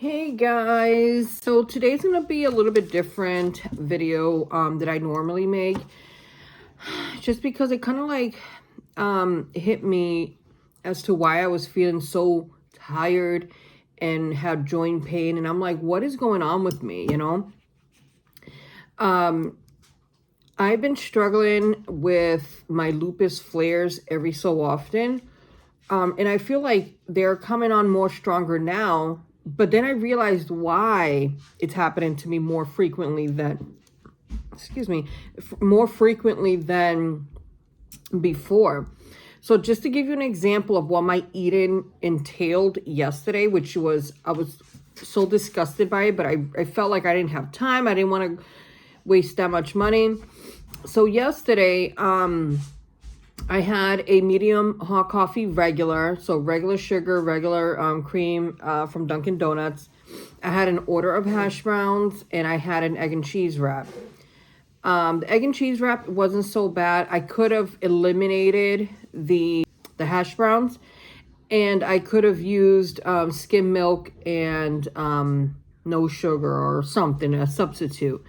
Hey guys, so today's gonna be a little bit different video that I normally make, just because it kind of like hit me as to why I was feeling so tired and had joint pain, and I'm like, what is going on with me, I've been struggling with my lupus flares every so often, and I feel like they're coming on more stronger now. But then I realized why it's happening to me more frequently than, more frequently than before. So just to give you an example of what my eating entailed yesterday, which was, I was so disgusted by it, but I felt like I didn't have time. I didn't want to waste that much money. So yesterday, I had a medium hot coffee regular, so regular sugar, regular cream from Dunkin' Donuts. I had an order of hash browns, and I had an egg and cheese wrap. The egg and cheese wrap wasn't so bad. I could have eliminated the hash browns, and I could have used skim milk and no sugar or something, a substitute.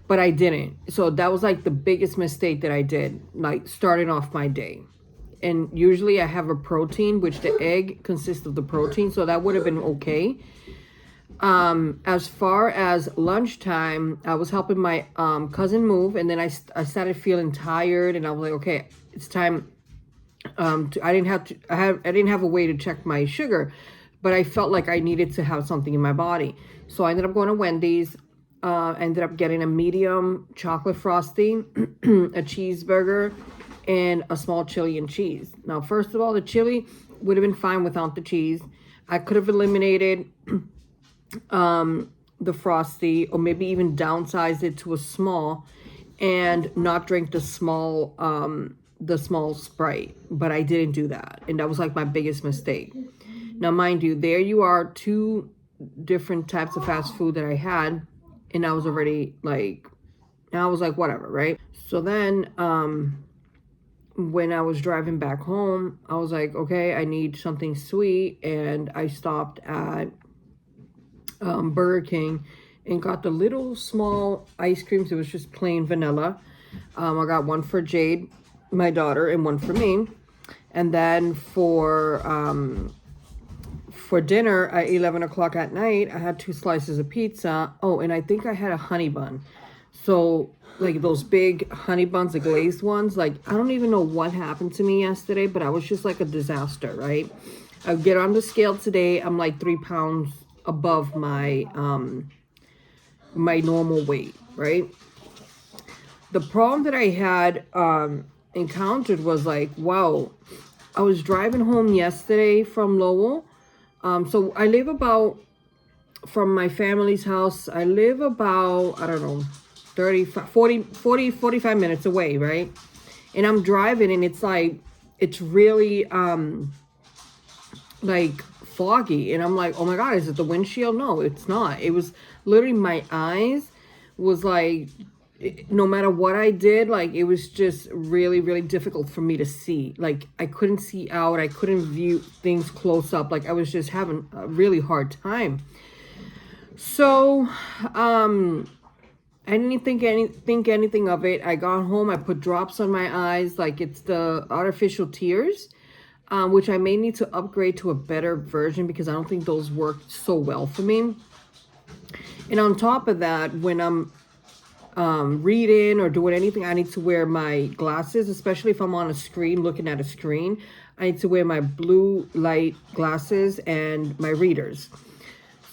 But I didn't. So that was like the biggest mistake that I did, like starting off my day. And usually I have a protein, which the egg consists of the protein, so that would have been okay. As far as lunchtime, I was helping my cousin move, and then I started feeling tired, and I was like, okay, it's time. I didn't have a way to check my sugar, but I felt like I needed to have something in my body. So I ended up going to Wendy's. Ended up getting a medium chocolate frosty, a cheeseburger, and a small chili and cheese. Now, first of all, the chili would have been fine without the cheese. I could have eliminated the frosty, or maybe even downsized it to a small and not drink the small Sprite. But I didn't do that, and that was like my biggest mistake. Now, mind you, there you are, two different types of fast food that I had. And I was already like, whatever, right? So then, when I was driving back home, I was like, okay, I need something sweet. And I stopped at Burger King and got the little small ice creams. It was just plain vanilla. I got one for Jade, my daughter, and one for me. And then for dinner at 11 o'clock at night, I had 2 slices of pizza. Oh, and I think I had a honey bun. So, like those big honey buns, the glazed ones, like I don't even know what happened to me yesterday, but I was just like a disaster, right? I get on the scale today, I'm like 3 pounds above my my normal weight, right? The problem that I had encountered was like, wow, I was driving home yesterday from Lowell. So I live about, from my family's house, I live about, I don't know, 45 minutes away, right? And I'm driving, and it's like, it's really, like, foggy. And I'm like, oh my God, is it the windshield? No, it's not. It was literally, my eyes was like, no matter what I did, like it was just really, really difficult for me to see. Like I couldn't see out. I couldn't view things close up. Like I was just having a really hard time. So, I didn't think anything of it. I got home. I put drops on my eyes. Like it's the artificial tears, which I may need to upgrade to a better version because I don't think those work so well for me. And on top of that, when I'm reading or doing anything, I need to wear my glasses, especially if I'm on a screen, looking at a screen. I need to wear my blue light glasses and my readers.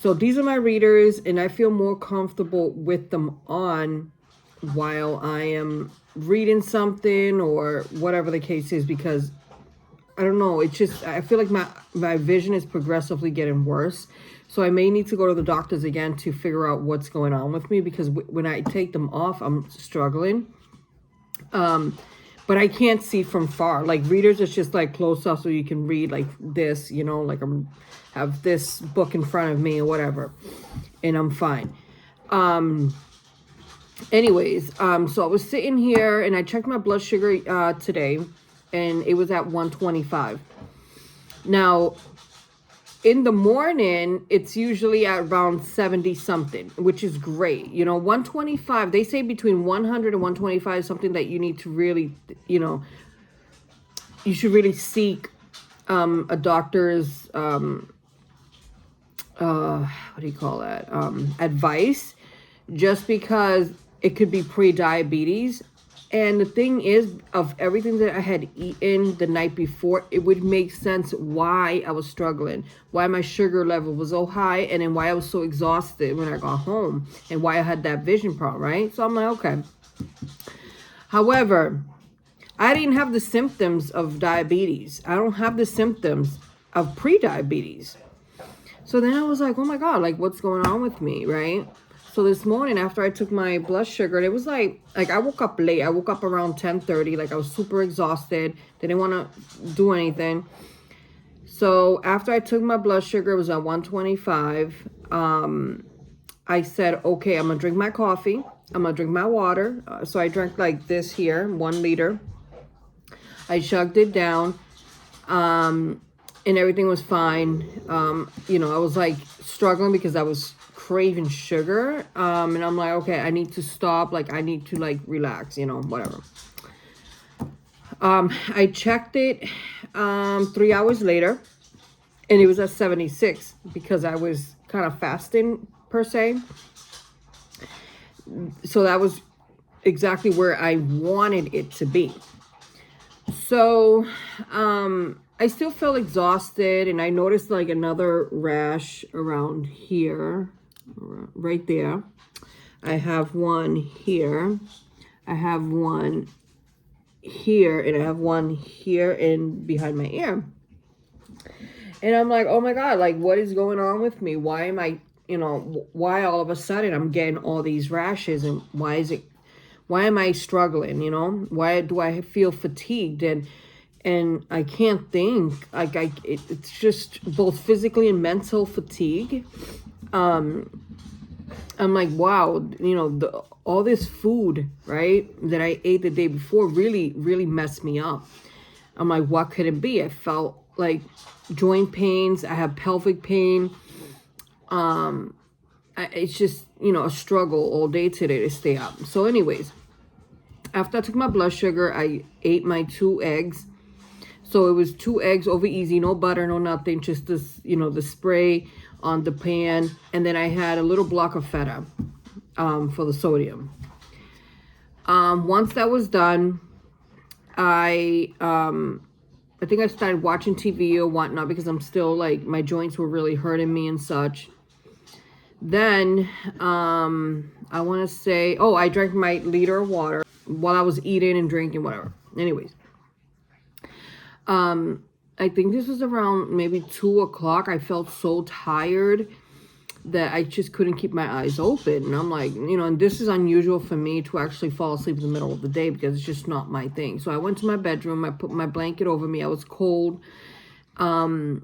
So these are my readers, and I feel more comfortable with them on while I am reading something or whatever the case is, because I don't know, it's just, I feel like my vision is progressively getting worse. So I may need to go to the doctors again to figure out what's going on with me, because when I take them off, I'm struggling. But I can't see from far. Like readers, it's just like close up so you can read like this, like have this book in front of me or whatever, and I'm fine. Anyways, so I was sitting here and I checked my blood sugar today, and it was at 125. Now, in the morning, it's usually at around 70 something, which is great. 125, they say between 100 and 125 is something that you need to really, you should really seek a doctor's, what do you call that? Advice, just because it could be pre-diabetes. And the thing is, of everything that I had eaten the night before, it would make sense why I was struggling, why my sugar level was so high, and then why I was so exhausted when I got home, and why I had that vision problem, right? So I'm like, okay. However, I didn't have the symptoms of diabetes. I don't have the symptoms of pre-diabetes. So then I was like, oh my God, like what's going on with me, right? So this morning after I took my blood sugar, it was like I woke up late. I woke up around 10:30. Like I was super exhausted. Didn't want to do anything. So after I took my blood sugar, it was at 125. I said, okay, I'm going to drink my coffee. I'm going to drink my water. So I drank like this here, 1 liter. I chugged it down. And everything was fine. I was like struggling because I was craving sugar. And I'm like, okay, I need to stop. Like, I need to like relax, whatever. I checked it 3 hours later, and it was at 76 because I was kind of fasting per se. So that was exactly where I wanted it to be. So, I still felt exhausted, and I noticed like another rash around here, right there. I have one here. I have one here, and I have one here and behind my ear. And I'm like, oh my God, like what is going on with me? Why am I, why all of a sudden I'm getting all these rashes, and why am I struggling? Why do I feel fatigued? And I can't think. Like it's just both physically and mental fatigue. I'm like, wow, all this food, right, that I ate the day before really, really messed me up. I'm like, what could it be? I felt like joint pains. I have pelvic pain. It's just, a struggle all day today to stay up. So anyways, after I took my blood sugar, I ate my 2 eggs. So it was 2 eggs over easy, no butter, no nothing, just this, the spray on the pan. And then I had a little block of feta for the sodium. Once that was done, I think I started watching TV or whatnot because I'm still like, my joints were really hurting me and such. Then I want to say, I drank my liter of water while I was eating and drinking, whatever. Anyways. I think this was around maybe 2 o'clock. I felt so tired that I just couldn't keep my eyes open. And I'm like, and this is unusual for me to actually fall asleep in the middle of the day because it's just not my thing. So I went to my bedroom. I put my blanket over me. I was cold. And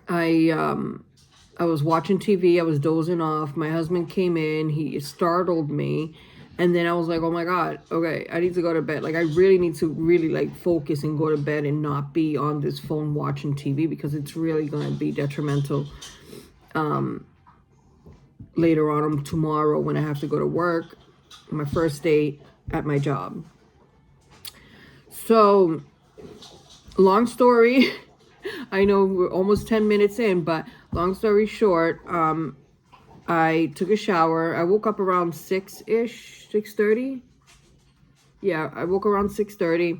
I was watching TV. I was dozing off. My husband came in. He startled me. And then I was like, oh my God, okay, I need to go to bed. Like, I really need to really like focus and go to bed and not be on this phone watching TV because it's really going to be detrimental later on tomorrow when I have to go to work, my first day at my job. So, long story, I know we're almost 10 minutes in, but long story short, I took a shower. I woke up around 6-ish, 6:30. Yeah, I woke around 6:30.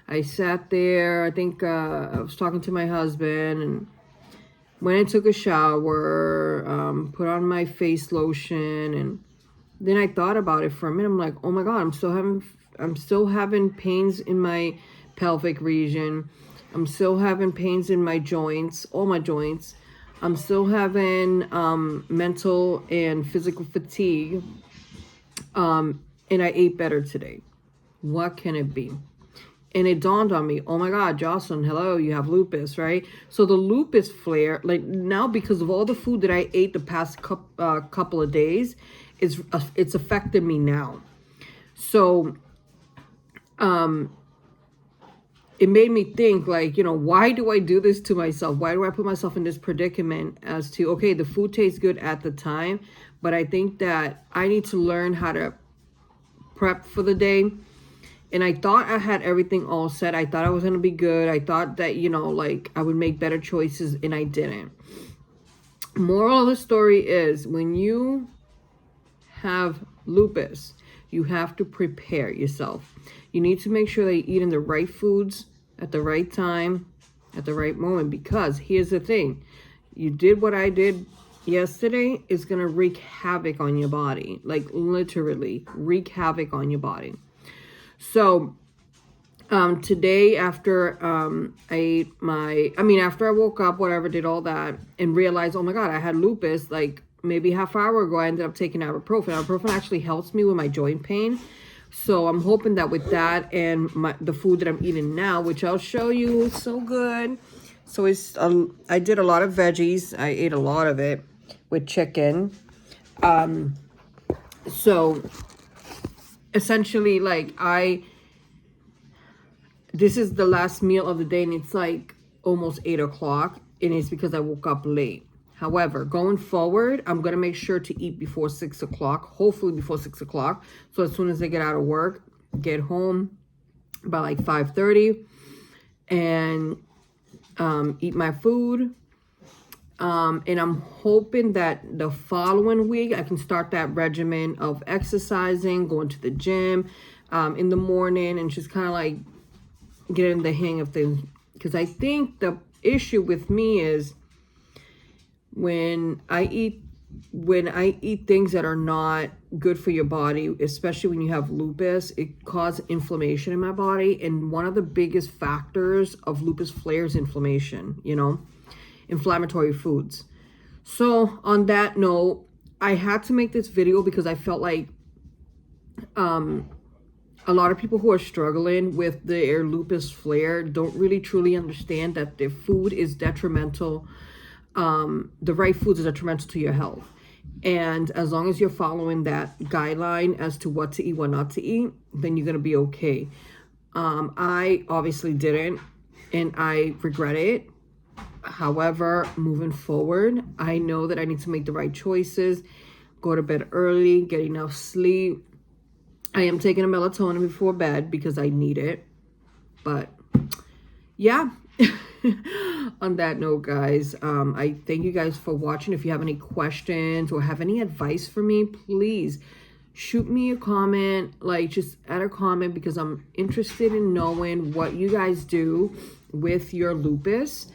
I sat there. I think I was talking to my husband and went and took a shower, put on my face lotion, and then I thought about it for a minute. I'm like, oh my God, I'm still having pains in my pelvic region. I'm still having pains in my joints, all my joints. I'm still having mental and physical fatigue. And I ate better today. What can it be? And it dawned on me, oh my God, Jocelyn, hello, you have lupus, right? So the lupus flare, like now because of all the food that I ate the past couple of days, it's affected me now. So it made me think, like, you know, why do I do this to myself? Why do I put myself in this predicament as to, okay, the food tastes good at the time, but I think that I need to learn how to prep for the day. And I thought I had everything all set. I thought I was going to be good. I thought that, you know, like I would make better choices, and I didn't. Moral of the story is, when you have lupus, you have to prepare yourself. You need to make sure that you're eating the right foods at the right time, at the right moment, because here's the thing. You did what I did yesterday, is going to wreak havoc on your body. Like, literally wreak havoc on your body. So today, after after I woke up, whatever, did all that, and realized, oh my God, I had lupus, like maybe half hour ago, I ended up taking ibuprofen. Ibuprofen actually helps me with my joint pain. So I'm hoping that with that and the food that I'm eating now, which I'll show you, it's so good. So it's I did a lot of veggies. I ate a lot of it with chicken. So essentially, like, this is the last meal of the day, and it's like almost 8 o'clock, and it's because I woke up late. However, going forward, I'm going to make sure to eat before 6 o'clock, hopefully before 6 o'clock. So as soon as I get out of work, get home by like 5:30, and eat my food. And I'm hoping that the following week I can start that regimen of exercising, going to the gym in the morning, and just kind of like getting the hang of things. Because I think the issue with me is when I eat things that are not good for your body, especially when you have lupus, it causes inflammation in my body. And one of the biggest factors of lupus flare is inflammation, you know, inflammatory foods. So on that note, I had to make this video because I felt like a lot of people who are struggling with their lupus flare don't really truly understand that their food is detrimental. The right foods are detrimental to your health. And as long as you're following that guideline as to what to eat, what not to eat, then you're going to be okay. I obviously didn't, and I regret it. However, moving forward, I know that I need to make the right choices, go to bed early, get enough sleep. I am taking a melatonin before bed because I need it. But yeah, on that note, guys, I thank you guys for watching. If you have any questions or have any advice for me, please shoot me a comment. Like, just add a comment, because I'm interested in knowing what you guys do with your lupus.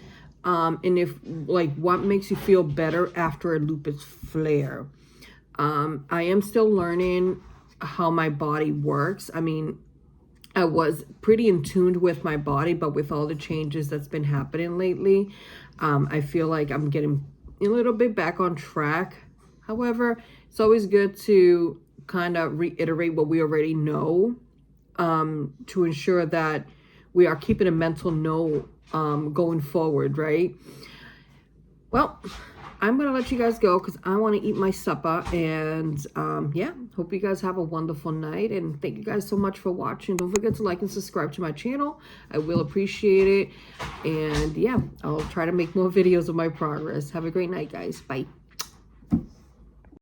And if, like, what makes you feel better after a lupus flare. I am still learning how my body works. I mean, I was pretty in tune with my body, but with all the changes that's been happening lately, I feel like I'm getting a little bit back on track. However, it's always good to kind of reiterate what we already know, to ensure that we are keeping a mental note going forward, right? Well, I'm going to let you guys go because I want to eat my supper. And yeah, hope you guys have a wonderful night. And thank you guys so much for watching. Don't forget to like and subscribe to my channel. I will appreciate it. And yeah, I'll try to make more videos of my progress. Have a great night, guys. Bye.